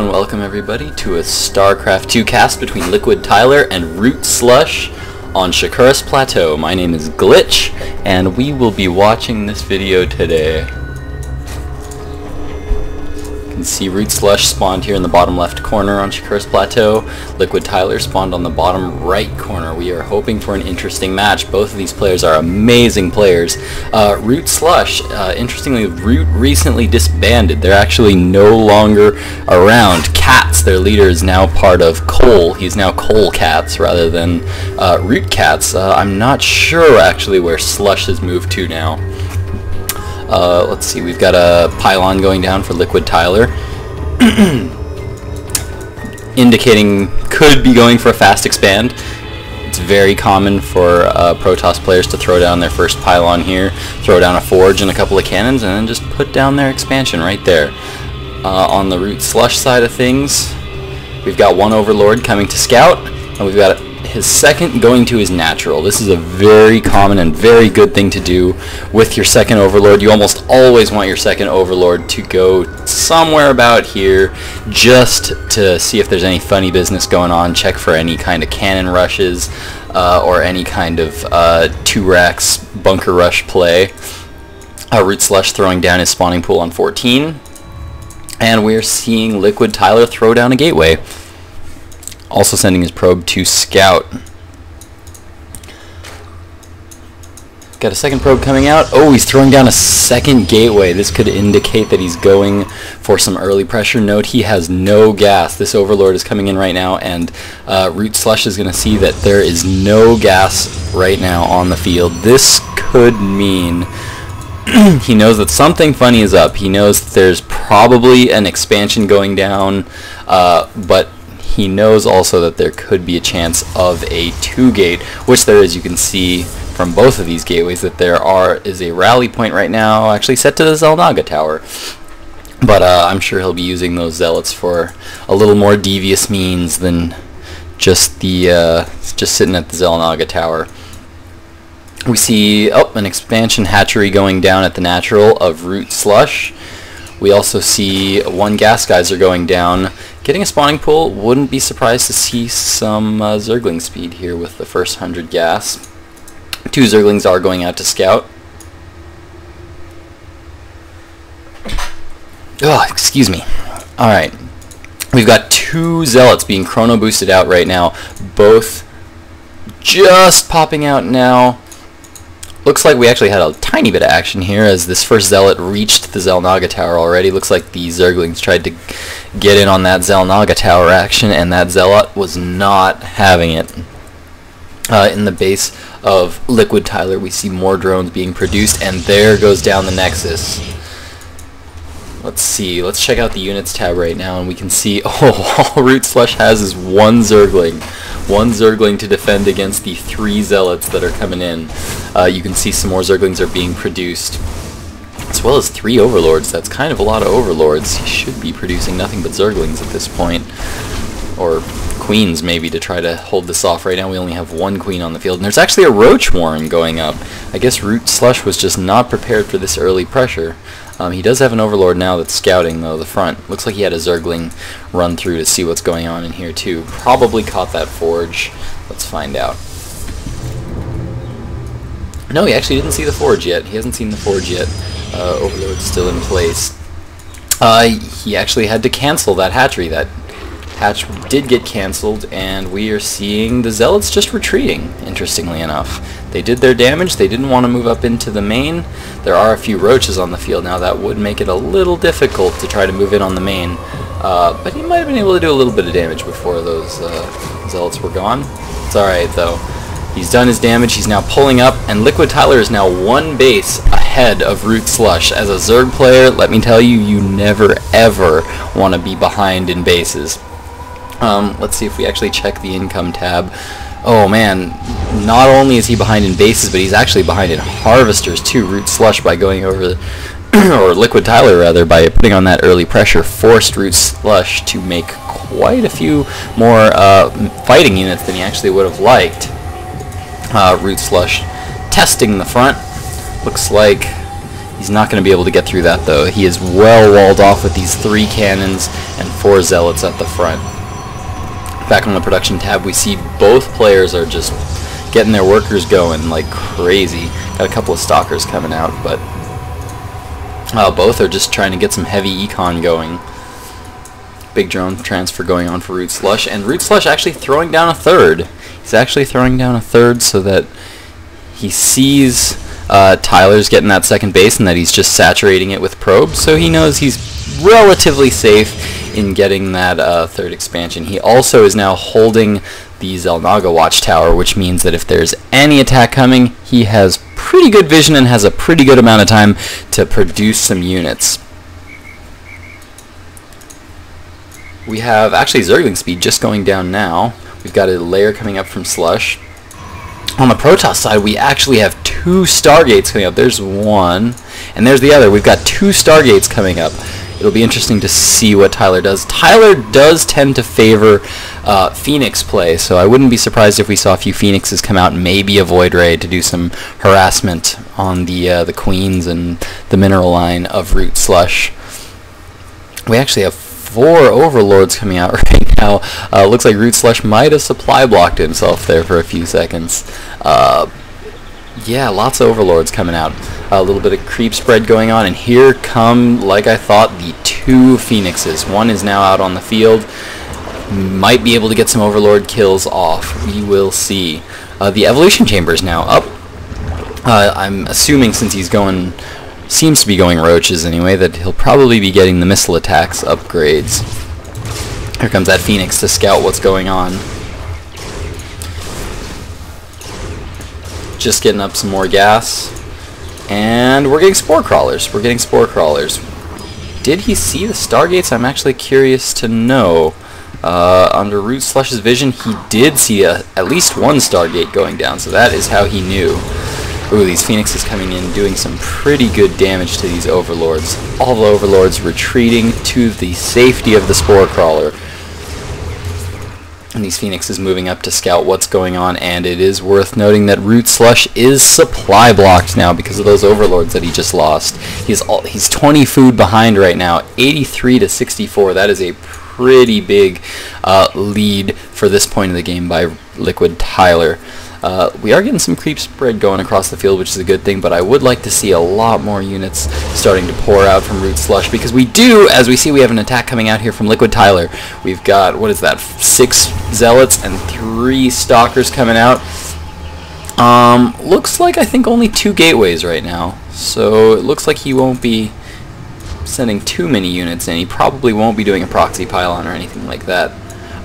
Hello and welcome everybody to a StarCraft 2 cast between LiquidTyler and ROOTslush on Shakuras Plateau. My name is Glitch and we will be watching this video today. You can see ROOTslush spawned here in the bottom left corner on Shakuras Plateau. LiquidTyler spawned on the bottom right corner. We are hoping for an interesting match. Both of these players are amazing players. ROOTslush, interestingly, Root recently disbanded. They're actually no longer around. Cats, their leader, is now part of Cole. He's now Cole Cats rather than Root Cats. I'm not sure actually where Slush has moved to now. Let's see, we've got a pylon going down for LiquidTyler, indicating could be going for a fast expand. It's very common for Protoss players to throw down their first pylon here, throw down a forge and a couple of cannons, and then just put down their expansion right there. On the ROOTslush side of things, we've got one Overlord coming to scout, and we've got his second going to his natural. This is a very common and very good thing to do with your second Overlord. You almost always want your second Overlord to go somewhere about here just to see if there's any funny business going on, check for any kind of cannon rushes or any kind of 2-racks bunker rush play. ROOTslush throwing down his spawning pool on 14, and we're seeing LiquidTyler throw down a gateway. Also sending his probe to scout. Got a second probe coming out. Oh, he's throwing down a second gateway. This could indicate that he's going for some early pressure. Note he has no gas. This Overlord is coming in right now, and ROOTslush is going to see that there is no gas right now on the field. This could mean he knows that something funny is up. He knows that there's probably an expansion going down, but he knows also that there could be a chance of a 2-gate, which there is. You can see from both of these gateways that there is a rally point right now, actually set to the Xel'Naga Tower. But I'm sure he'll be using those zealots for a little more devious means than just the just sitting at the Xel'Naga Tower. We see an expansion hatchery going down at the natural of ROOTslush. We also see one gas geyser going down. Getting a spawning pool, wouldn't be surprised to see some Zergling speed here with the first 100 gas. 2 Zerglings are going out to scout. Oh, excuse me. Alright. We've got 2 zealots being chrono boosted out right now. Both just popping out now. Looks like we actually had a tiny bit of action here as this first zealot reached the Xel'Naga Tower already. Looks like the Zerglings tried to get in on that Xel'Naga Tower action, and that zealot was not having it. In the base of LiquidTyler, we see more drones being produced, and there goes down the Nexus. Let's see, let's check out the units tab right now, and we can see, all ROOTslush has is one Zergling. One Zergling to defend against the 3 zealots that are coming in. You can see some more Zerglings are being produced, as well as 3 Overlords. That's kind of a lot of Overlords. He should be producing nothing but Zerglings at this point. Or Queens, maybe, to try to hold this off. Right now we only have 1 Queen on the field, and there's actually a Roach Warren going up. I guess ROOTslush was just not prepared for this early pressure. He does have an Overlord now that's scouting, though, the front. Looks like he had a Zergling run through to see what's going on in here, too. Probably caught that forge. Let's find out. No, he actually didn't see the forge yet. He hasn't seen the forge yet. Overlord's still in place. He actually had to cancel that hatchery. That hatch did get cancelled, and we are seeing the Zealots just retreating, interestingly enough. They did their damage. They didn't want to move up into the main. There are a few roaches on the field now. That would make it a little difficult to try to move in on the main, but he might have been able to do a little bit of damage before those Zealots were gone. It's alright, though. He's done his damage. He's now pulling up, and LiquidTyler is now 1 base ahead of ROOTslush. As a Zerg player, let me tell you, you never, ever want to be behind in bases. Let's see if we actually check the income tab. Oh man, not only is he behind in bases, but he's actually behind in harvesters too. ROOTslush, by going over, or LiquidTyler rather, by putting on that early pressure, forced ROOTslush to make quite a few more fighting units than he actually would have liked. ROOTslush testing the front. Looks like He's not going to be able to get through that, though. He is well walled off with these 3 cannons and 4 zealots at the front. Back on the production tab, we see both players are just getting their workers going like crazy. Got a couple of stalkers coming out, but both are just trying to get some heavy econ going. Big drone transfer going on for ROOTslush, and ROOTslush actually throwing down a third. He's actually throwing down a third so that he sees Tyler's getting that second base and that he's just saturating it with probes, so he knows he's relatively safe in getting that third expansion. He also is now holding the Xel'Naga watchtower, which means that if there's any attack coming, he has pretty good vision and has a pretty good amount of time to produce some units. We have actually Zergling speed just going down now. We've got a layer coming up from Slush. On the Protoss side, we actually have 2 Stargates coming up. There's one, and there's the other. We've got 2 Stargates coming up. It'll be interesting to see what Tyler does. Tyler does tend to favor Phoenix play, so I wouldn't be surprised if we saw a few Phoenixes come out and maybe a Void Ray to do some harassment on the Queens and the mineral line of ROOTslush. We actually have 4 Overlords coming out right now. Looks like ROOTslush might have supply blocked himself there for a few seconds. Yeah, lots of Overlords coming out. A little bit of creep spread going on, and here come, like I thought, the 2 Phoenixes. One is now out on the field. Might be able to get some Overlord kills off. We will see. The Evolution Chamber is now up. I'm assuming since he's going... seems to be going roaches anyway, that he'll probably be getting the missile attacks upgrades. Here comes that Phoenix to scout what's going on. Just getting up some more gas. And we're getting Spore Crawlers. We're getting Spore Crawlers. Did he see the Stargates? I'm actually curious to know. Under ROOTslush's vision, he did see at least one Stargate going down, so that is how he knew. Ooh, these Phoenixes coming in doing some pretty good damage to these Overlords. All the Overlords retreating to the safety of the Spore Crawler. And these Phoenixes moving up to scout what's going on, and it is worth noting that ROOTslush is supply blocked now because of those Overlords that he just lost. He's 20 food behind right now, 83 to 64. That is a pretty big lead for this point of the game by LiquidTyler. We are getting some creep spread going across the field, which is a good thing, but I would like to see a lot more units starting to pour out from ROOTslush, because we do, as we see, we have an attack coming out here from LiquidTyler. We've got, what is that, 6 Zealots and 3 Stalkers coming out. Looks like, I think, only 2 Gateways right now, so it looks like he won't be sending too many units in. He probably won't be doing a proxy pylon or anything like that.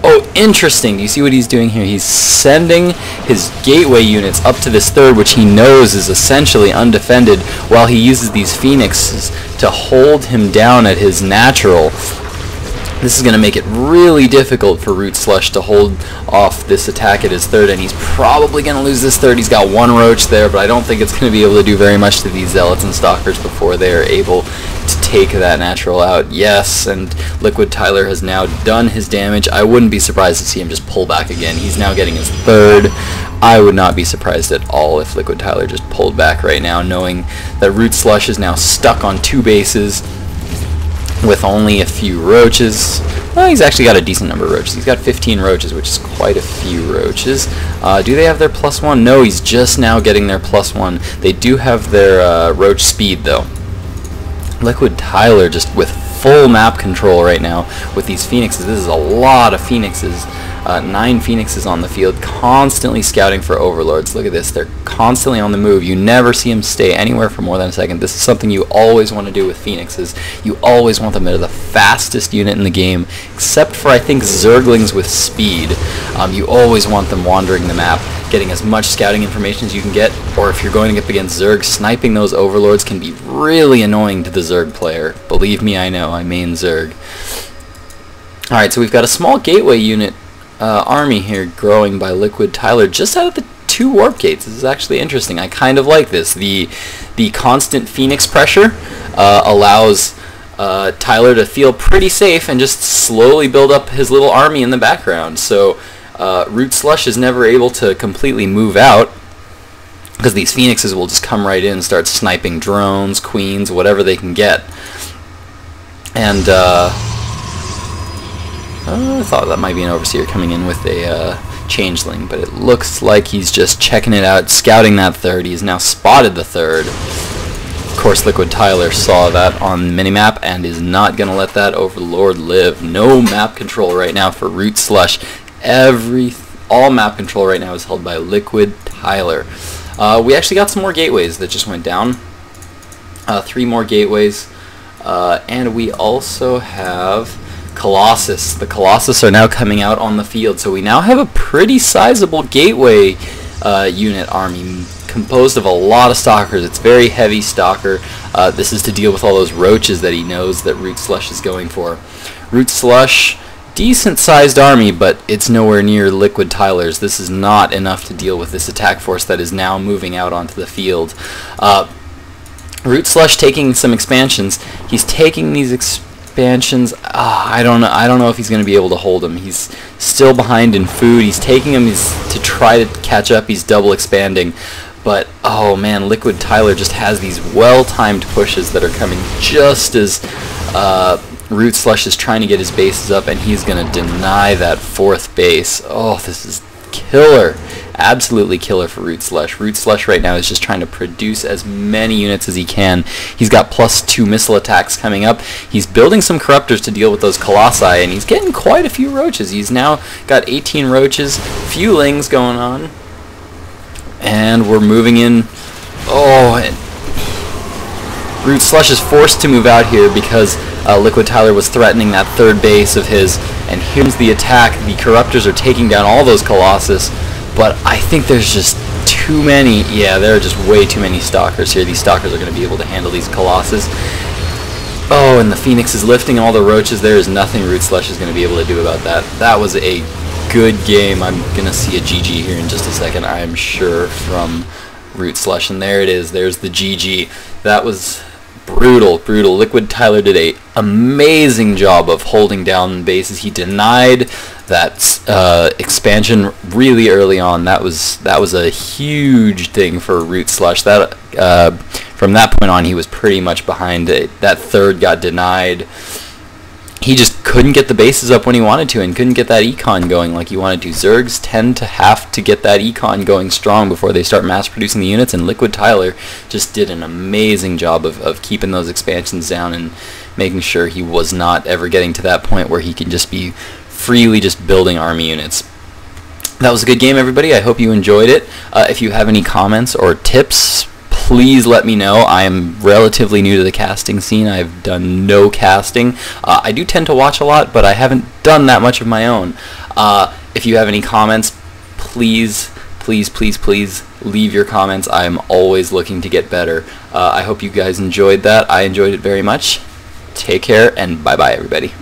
Oh, interesting. Do you see what he's doing here? He's sending his gateway units up to this third, which he knows is essentially undefended, while he uses these Phoenixes to hold him down at his natural. This is going to make it really difficult for ROOTslush to hold off this attack at his third, and he's probably going to lose this third. He's got 1 roach there, but I don't think it's going to be able to do very much to these Zealots and Stalkers before they are able to take that natural out. Yes, and LiquidTyler has now done his damage. I wouldn't be surprised to see him just pull back again. He's now getting his third. I would not be surprised at all if LiquidTyler just pulled back right now, knowing that ROOTslush is now stuck on 2 bases with only a few roaches. Well, he's actually got a decent number of roaches. He's got 15 roaches, which is quite a few roaches. Do they have their +1? No, he's just now getting their +1. They do have their roach speed, though. LiquidTyler just with full map control right now with these Phoenixes. This is a lot of Phoenixes. 9 Phoenixes on the field, constantly scouting for Overlords. Look at this. They're constantly on the move. You never see them stay anywhere for more than a second. This is something you always want to do with Phoenixes. You always want them to the fastest unit in the game, except for, I think, Zerglings with speed. You always want them wandering the map, getting as much scouting information as you can get, or if you're going up against Zerg, sniping those Overlords can be really annoying to the Zerg player. Believe me, I know. I main Zerg. Alright, so we've got a small gateway unit army here growing by LiquidTyler just out of the 2 warp gates. This is actually interesting. I kind of like this. The constant Phoenix pressure allows Tyler to feel pretty safe and just slowly build up his little army in the background. So ROOTslush is never able to completely move out. because these phoenixes will just come right in and start sniping drones, queens, whatever they can get. And I thought that might be an overseer coming in with a changeling, but it looks like he's just checking it out, scouting that third. He's now spotted the third. Of course, LiquidTyler saw that on the minimap and is not going to let that Overlord live. No map control right now for ROOTslush. All map control right now is held by LiquidTyler. We actually got some more gateways that just went down. 3 more gateways. And we also have Colossus. The Colossus are now coming out on the field, so we now have a pretty sizable gateway unit army composed of a lot of stalkers. It's very heavy stalker. This is to deal with all those roaches that he knows that ROOTslush is going for. ROOTslush, decent sized army, but it's nowhere near LiquidTyler's. This is not enough to deal with this attack force that is now moving out onto the field. ROOTslush taking some expansions. He's taking these expansions. I don't know if he's going to be able to hold them. He's still behind in food. He's taking them to try to catch up. He's double expanding. But, oh man, LiquidTyler just has these well-timed pushes that are coming just as ROOTslush is trying to get his bases up, and he's going to deny that 4th base. Oh, this is killer. Absolutely killer for ROOTslush. ROOTslush right now is just trying to produce as many units as he can. He's got +2 missile attacks coming up. He's building some corruptors to deal with those colossi, and he's getting quite a few roaches. He's now got 18 roaches, few lings going on, and we're moving in. Oh, and ROOTslush is forced to move out here because LiquidTyler was threatening that 3rd base of his, and here's the attack. The corruptors are taking down all those colossus, but I think there's just too many. Yeah, there are just way too many stalkers here. These stalkers are going to be able to handle these colossus. Oh, and the phoenix is lifting all the roaches. There is nothing ROOTslush is going to be able to do about that. That was a good game. I'm going to see a GG here in just a second, I am sure, from ROOTslush. And there it is. There's the GG. That was brutal, brutal. LiquidTyler did an amazing job of holding down bases. He denied that expansion really early on. That was a huge thing for ROOTslush. That from that point on, he was pretty much behind it. That 3rd got denied. He just couldn't get the bases up when he wanted to, and couldn't get that econ going like he wanted to. Zergs tend to have to get that econ going strong before they start mass producing the units, and LiquidTyler just did an amazing job of keeping those expansions down and making sure he was not ever getting to that point where he can just be freely just building army units. That was a good game, everybody. I hope you enjoyed it. If you have any comments or tips, please let me know. I am relatively new to the casting scene. I've done no casting. I do tend to watch a lot, but I haven't done that much of my own. If you have any comments, please leave your comments. I am always looking to get better. I hope you guys enjoyed that. I enjoyed it very much. Take care, and bye-bye, everybody.